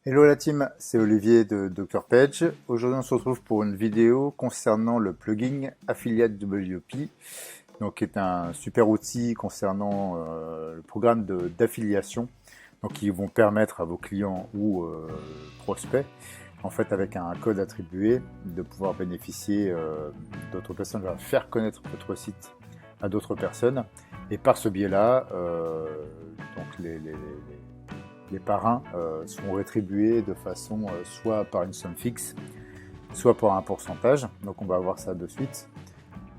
Hello la team, c'est Olivier de Dr Page. Aujourd'hui on se retrouve pour une vidéo concernant le plugin Affiliate WP, donc qui est un super outil concernant le programme d'affiliation, donc qui vont permettre à vos clients ou prospects, en fait avec un code attribué, de pouvoir bénéficier d'autres personnes, de faire connaître votre site à d'autres personnes, et par ce biais-là, donc les parrains seront rétribués de façon soit par une somme fixe, soit par un pourcentage. Donc on va voir ça de suite.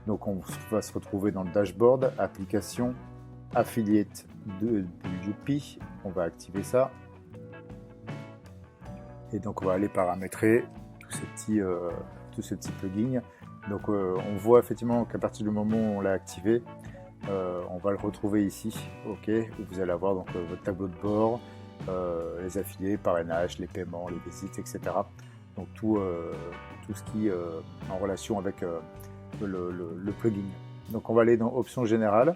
Donc on va se retrouver dans le dashboard, application Affiliate de Youpi. On va activer ça. Et donc on va aller paramétrer tout ce petit plugin. Donc on voit effectivement qu'à partir du moment où on l'a activé, on va le retrouver ici, ok, où vous allez avoir donc votre tableau de bord, les affiliés, parrainage, les paiements, les visites, etc. Donc tout ce qui est en relation avec le plugin. Donc on va aller dans options générales.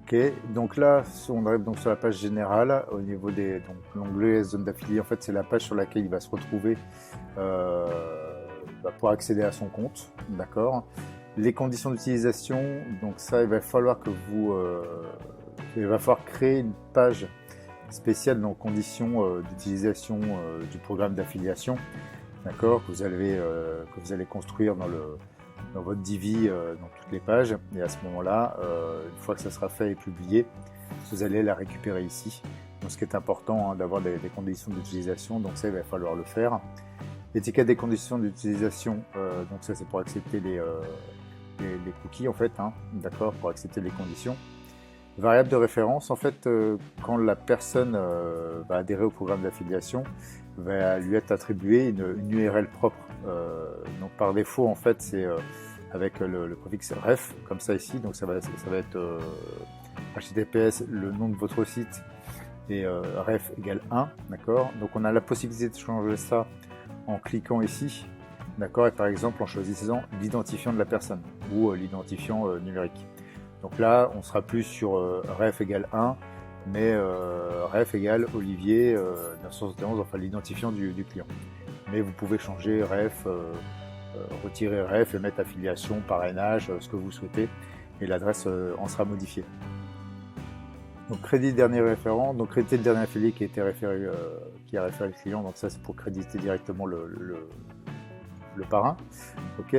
Ok, donc là on arrive donc sur la page générale au niveau des l'onglet zone d'affiliés. En fait c'est la page sur laquelle il va se retrouver pour accéder à son compte, d'accord. Les conditions d'utilisation, donc ça il va falloir que il va falloir créer une page spéciale dans conditions d'utilisation du programme d'affiliation, d'accord, que vous allez construire dans votre Divi, dans toutes les pages. Et à ce moment-là, une fois que ça sera fait et publié, vous allez la récupérer ici. Donc, ce qui est important, hein, d'avoir des conditions d'utilisation, donc ça il va falloir le faire. L'étiquette des conditions d'utilisation, donc ça c'est pour accepter les cookies en fait, hein, d'accord, pour accepter les conditions. Variable de référence, en fait, quand la personne va adhérer au programme d'affiliation, va lui être attribuée une URL propre. Donc par défaut, en fait, c'est avec le préfixe ref, comme ça ici. Donc ça va être HTTPS, le nom de votre site, et ref égale 1, d'accord. Donc on a la possibilité de changer ça en cliquant ici, d'accord, et par exemple en choisissant l'identifiant de la personne ou l'identifiant numérique. Donc là, on sera plus sur ref égale 1, mais ref égale Olivier 971, enfin l'identifiant du client. Mais vous pouvez changer ref, retirer ref et mettre affiliation, parrainage, ce que vous souhaitez, et l'adresse en sera modifiée. Donc crédit dernier référent, donc créditer le dernier affilié qui a été référé, qui a référé le client, donc ça c'est pour créditer directement le parrain. Ok,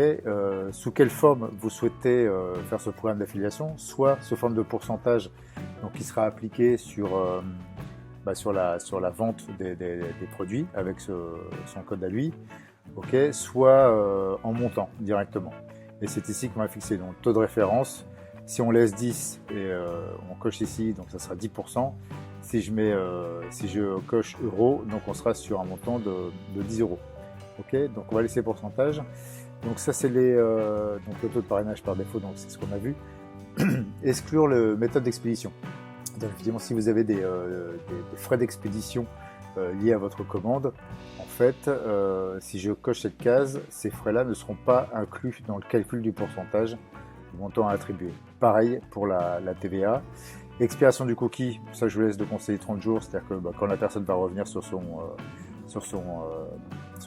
sous quelle forme vous souhaitez faire ce programme d'affiliation, soit sous forme de pourcentage, donc qui sera appliqué sur la vente des produits avec son code à lui, ok, soit en montant directement. Et c'est ici qu'on va fixer donc taux de référence. Si on laisse 10 et on coche ici, donc ça sera 10%. Si je coche euros, donc on sera sur un montant de 10 euros. Ok, donc on va laisser pourcentage. Donc ça c'est donc le taux de parrainage par défaut, donc c'est ce qu'on a vu. Exclure le méthode d'expédition. Donc évidemment si vous avez des frais d'expédition liés à votre commande, en fait si je coche cette case, ces frais-là ne seront pas inclus dans le calcul du pourcentage du montant à attribuer. Pareil pour la TVA. Expiration du cookie, ça je vous laisse de conseiller 30 jours, c'est-à-dire que quand la personne va revenir sur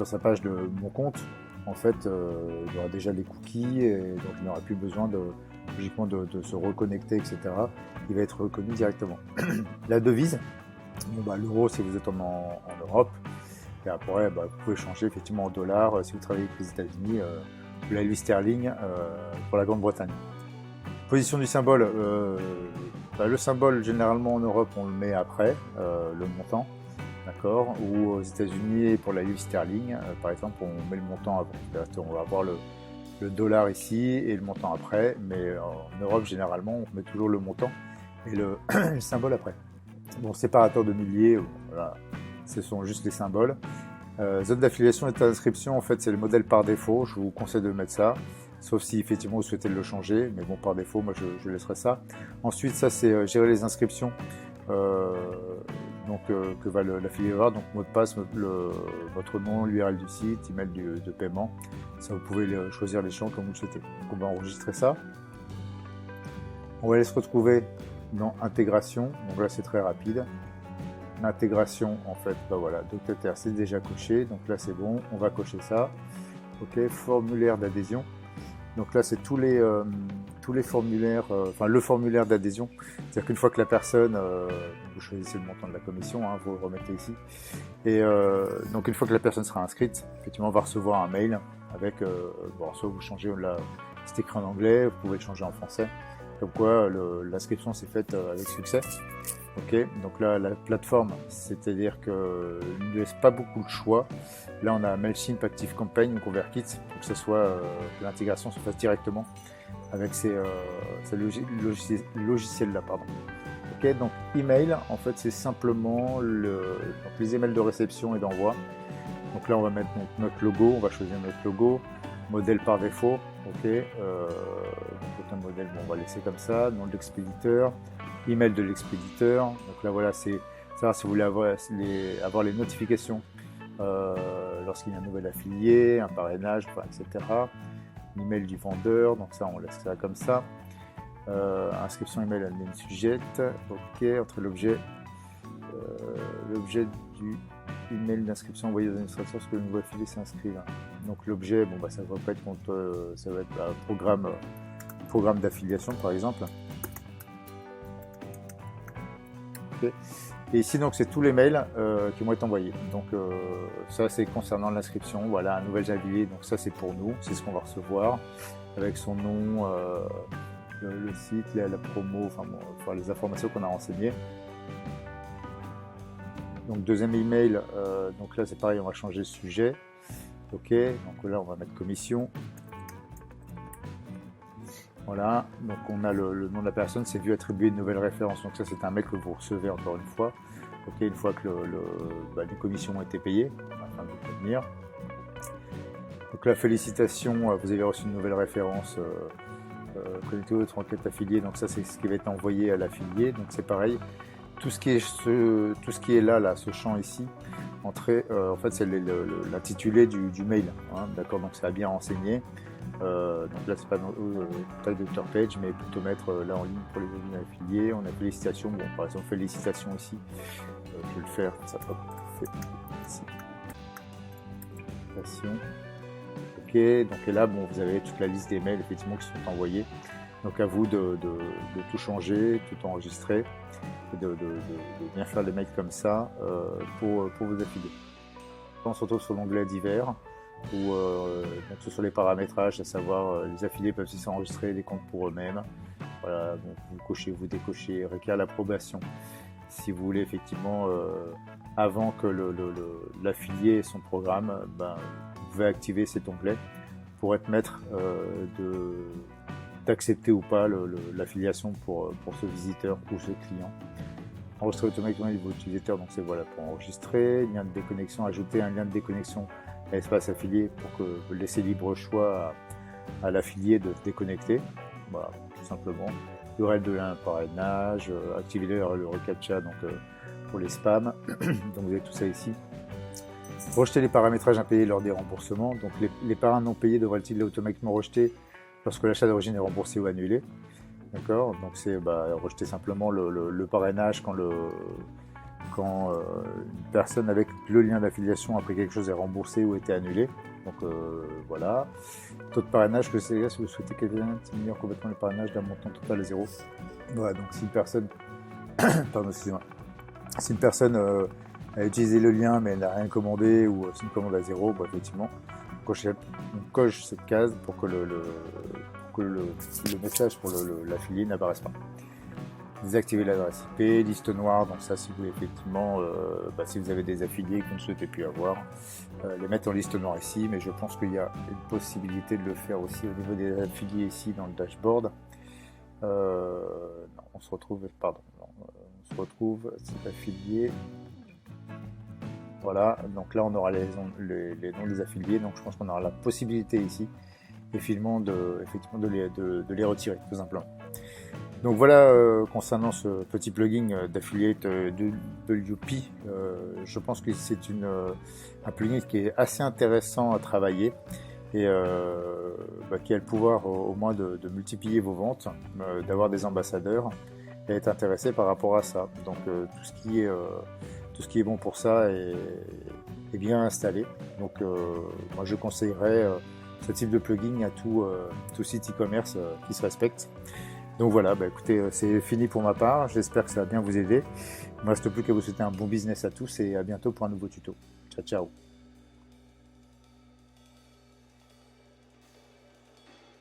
sa page de mon compte, en fait, il y aura déjà les cookies et donc il n'aura plus besoin logiquement de se reconnecter, etc. Il va être reconnu directement. La devise, l'euro si vous êtes en Europe, et après vous pouvez changer effectivement en dollars si vous travaillez avec les États-Unis, ou la livre sterling pour la Grande-Bretagne. Position du symbole, le symbole généralement en Europe on le met après le montant. D'accord, ou aux États-Unis pour la livre sterling, par exemple, on met le montant avant. On va avoir le dollar ici et le montant après, mais en Europe, généralement, on met toujours le montant et le symbole après. Bon, séparateur de milliers, voilà, ce sont juste les symboles. Zone d'affiliation et d'inscription, en fait, c'est le modèle par défaut. Je vous conseille de mettre ça, sauf si effectivement vous souhaitez le changer, mais bon, par défaut, moi, je laisserai ça. Ensuite, ça, c'est gérer les inscriptions. Que va l'affilié avoir, donc mot de passe, votre nom, l'URL du site, email de paiement, ça vous pouvez choisir les champs comme vous le souhaitez. Donc on va enregistrer ça. On va aller se retrouver dans intégration, donc là c'est très rapide. l'intégration en fait, bah voilà, Docteter c'est déjà coché, donc là c'est bon, on va cocher ça. Ok, formulaire d'adhésion. Donc là, c'est tous les formulaires, enfin le formulaire d'adhésion. C'est-à-dire qu'une fois que la personne, vous choisissez le montant de la commission, hein, vous le remettez ici. Et donc une fois que la personne sera inscrite, effectivement, on va recevoir un mail avec, bon, soit vous changez, c'est écrit en anglais, vous pouvez le changer en français. Comme quoi, l'inscription s'est faite avec succès. Ok, donc là, la plateforme, c'est-à-dire qu'il ne laisse pas beaucoup de choix. Là, on a Mailchimp, ActiveCampaign ou ConvertKit pour que ce soit que l'intégration se fasse directement avec ces logiciels-là. Ok, donc email, en fait, c'est simplement donc les emails de réception et d'envoi. Donc là, on va mettre notre logo, on va choisir notre logo, modèle par défaut. Ok, donc un modèle, bon, on va laisser comme ça, nom de l'expéditeur, email de l'expéditeur. Donc là, voilà, c'est ça. Si vous voulez avoir les notifications lorsqu'il y a un nouvel affilié, un parrainage, enfin, etc. Email du vendeur, donc ça, on laisse ça comme ça. Inscription email admin sujette. Ok, entre l'objet du email d'inscription envoyé aux administrateurs lorsque le nouveau affilié s'inscrive. Donc l'objet, bon, bah, ça va pas être ça va être un programme d'affiliation par exemple. Okay. Et ici donc c'est tous les mails qui vont être envoyés. Donc ça c'est concernant l'inscription. Voilà, un nouvel affilié. Donc ça c'est pour nous, c'est ce qu'on va recevoir avec son nom, le site, la promo, enfin les informations qu'on a renseignées. Donc deuxième email, donc là c'est pareil, on va changer le sujet. Ok, donc là on va mettre commission. Voilà, donc on a le nom de la personne, c'est vu attribuer une nouvelle référence. Donc ça c'est un mail que vous recevez encore une fois. Ok, une fois que les commissions ont été payées, afin de vous prévenir. Donc la félicitation, vous avez reçu une nouvelle référence connectée aux 34 affiliés. Donc ça c'est ce qui va être envoyé à l'affilié. Donc c'est pareil. Tout ce qui est là, ce champ ici, entrée, en fait c'est l'intitulé du mail. Hein, d'accord, donc ça a bien renseigné. Donc là c'est pas tag de page, mais plutôt mettre là en ligne pour les affiliés. On a félicitations, bon par exemple félicitations ici. Je vais le faire, ça va félicitations. Ok, donc et là bon vous avez toute la liste des mails effectivement qui sont envoyés. Donc à vous de tout changer, tout enregistrer, et de bien faire les mails comme ça pour vos affiliés. On se retrouve sur l'onglet divers où donc ce sont les paramétrages, à savoir les affiliés peuvent aussi s'enregistrer des comptes pour eux-mêmes. Voilà, donc vous cochez, vous décochez, requiert l'approbation. Si vous voulez effectivement, avant que l'affilié ait son programme, vous pouvez activer cet onglet pour être maître d'accepter ou pas l'affiliation pour ce visiteur ou ce client. Enregistrer automatiquement les nouveaux utilisateurs, donc c'est voilà pour enregistrer, lien de déconnexion, ajouter un lien de déconnexion à l'espace affilié pour que laisser libre choix à l'affilié de se déconnecter. Voilà, tout simplement. URL de lien parrainage, activer le reCAPTCHA donc pour les spams. Donc vous avez tout ça ici. Rejeter les paramétrages impayés lors des remboursements. Donc les parrains non payés devraient-ils automatiquement rejeter lorsque l'achat d'origine est remboursé ou annulé. D'accord, donc c'est rejeter simplement le parrainage quand une personne avec le lien d'affiliation après quelque chose est remboursé ou été annulé. Donc voilà. Taux de parrainage que c'est si vous souhaitez diminuer complètement le parrainage d'un montant total à 0. Voilà, donc si une personne pardon, excusez-moi. Si une personne a utilisé le lien mais elle n'a rien commandé ou c'est une commande à 0, effectivement, on coche cette case pour que le message pour l'affilié n'apparaisse pas. Désactiver l'adresse IP, liste noire, donc ça si vous effectivement, si vous avez des affiliés que vous ne souhaitez plus avoir, les mettre en liste noire ici, mais je pense qu'il y a une possibilité de le faire aussi au niveau des affiliés ici dans le dashboard. On se retrouve, cet affilié. Voilà, donc là on aura les noms des affiliés, donc je pense qu'on aura la possibilité ici, effectivement de les retirer, tout simplement. Donc voilà, concernant ce petit plugin d'affiliate de WP, je pense que c'est un plugin qui est assez intéressant à travailler et qui a le pouvoir au moins de multiplier vos ventes, d'avoir des ambassadeurs et être intéressé par rapport à ça. Donc tout tout ce qui est bon pour ça est bien installé. Donc moi je conseillerais ce type de plugin à tout site e-commerce qui se respecte. Donc voilà, écoutez, c'est fini pour ma part, j'espère que ça va bien vous aider. Il ne me reste plus qu'à vous souhaiter un bon business à tous et à bientôt pour un nouveau tuto. Ciao ciao.